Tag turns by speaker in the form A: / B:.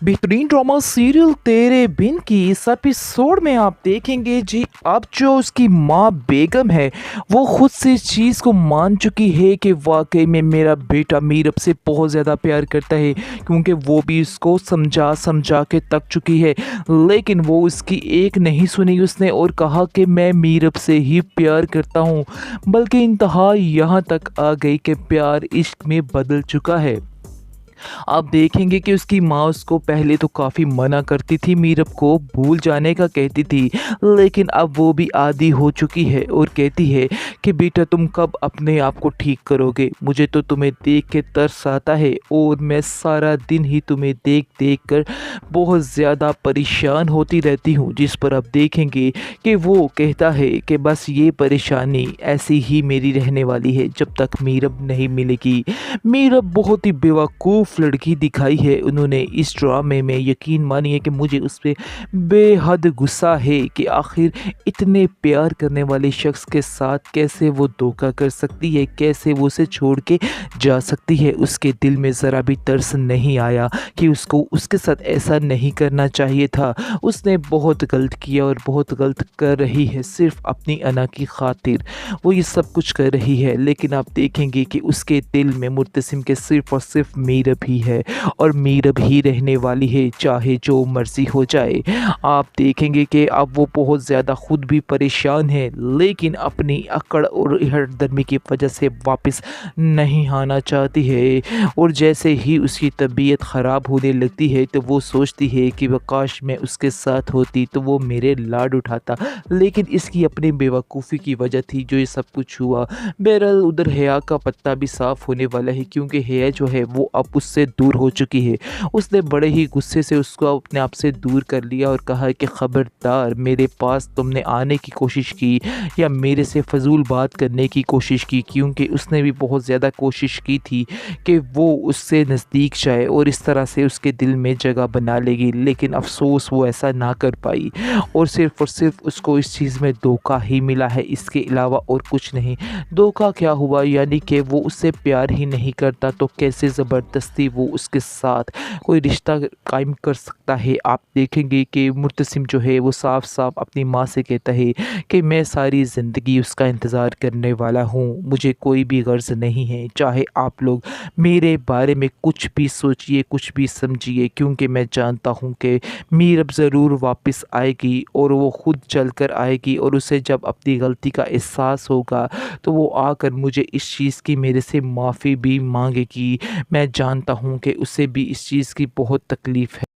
A: बेहतरीन drama serial तेरे बिन की इस एपिसोड में आप देखेंगे जी। अब जो उसकी माँ बेगम है वो खुद से इस चीज़ को मान चुकी है कि वाकई में मेरा बेटा मीरब से बहुत ज़्यादा प्यार करता है, क्योंकि वो भी इसको समझा समझा के थक चुकी है। लेकिन वो उसकी एक नहीं सुनी उसने और कहा कि मैं मीरब से ही प्यार करता हूँ। बल्कि इंतहा यहाँ तक आ गई कि प्यार इश्क में बदल चुका है। आप देखेंगे कि उसकी माँ उसको पहले तो काफ़ी मना करती थी, मीरब को भूल जाने का कहती थी, लेकिन अब वो भी आदी हो चुकी है और कहती है कि बेटा तुम कब अपने आप को ठीक करोगे, मुझे तो तुम्हें देख के तरस आता है और मैं सारा दिन ही तुम्हें देख देख कर बहुत ज़्यादा परेशान होती रहती हूँ। जिस पर आप देखेंगे कि वो कहता है कि बस ये परेशानी ऐसी ही मेरी रहने वाली है जब तक मीरब नहीं मिलेगी। मीरब बहुत ही बेवकूफ़ लड़की दिखाई है उन्होंने इस ड्रामे में। यकीन मानिए कि मुझे उस पे बेहद गुस्सा है कि आखिर इतने प्यार करने वाले शख्स के साथ कैसे वो धोखा कर सकती है, कैसे वो उसे छोड़ के जा सकती है। उसके दिल में ज़रा भी तरस नहीं आया कि उसको उसके साथ ऐसा नहीं करना चाहिए था। उसने बहुत गलत किया और बहुत गलत कर रही है, सिर्फ़ अपनी अना की खातिर वो ये सब कुछ कर रही है। लेकिन आप देखेंगे कि उसके दिल में मुर्तसिम के सिर्फ़ और सिर्फ़ मीरब ही है और मीरब ही रहने वाली है, चाहे जो मर्ज़ी हो जाए। आप देखेंगे कि अब वो बहुत ज़्यादा खुद भी परेशान है, लेकिन अपनी अकड़ और हठधर्मी की वजह से वापस नहीं आना चाहती है। और जैसे ही उसकी तबीयत ख़राब होने लगती है तो वो सोचती है कि वह काश मैं उसके साथ होती तो वो मेरे लाड उठाता, लेकिन इसकी अपनी बेवकूफ़ी की वजह थी जो ये सब कुछ हुआ। बहरहाल उधर हया का पत्ता भी साफ़ होने वाला है, क्योंकि हया जो है वो अब उससे दूर हो चुकी है। उसने बड़े ही गुस्से से उसको अपने आप से दूर कर लिया और कहा कि ख़बरदार मेरे पास तुमने आने की कोशिश की या मेरे से फ़जूल बात करने की कोशिश की, क्योंकि उसने भी बहुत ज़्यादा कोशिश की थी कि वो उससे नज़दीक जाए और इस तरह से उसके दिल में जगह बना लेगी। लेकिन अफ़सोस वो ऐसा ना कर पाई और सिर्फ़ उसको इस चीज़ में धोखा ही मिला है, इसके अलावा और कुछ नहीं। धोखा क्या हुआ, यानी कि वो उससे प्यार ही नहीं करता तो कैसे ज़बरदस्ती वो उसके साथ कोई रिश्ता कायम कर सकता है। आप देखेंगे कि मुर्तसिम जो है वो साफ साफ अपनी माँ से कहता है कि मैं सारी ज़िंदगी उसका इंतज़ार करने वाला हूँ, मुझे कोई भी गर्ज़ नहीं है, चाहे आप लोग मेरे बारे में कुछ भी सोचिए कुछ भी समझिए, क्योंकि मैं जानता हूँ कि मीरब ज़रूर वापस आएगी और वो खुद चल कर आएगी और उसे जब अपनी गलती का एहसास होगा तो वो आकर मुझे इस चीज़ की मेरे से माफ़ी भी मांगेगी। मैं जानता हूँ कि उसे भी इस चीज़ की बहुत तकलीफ़ है।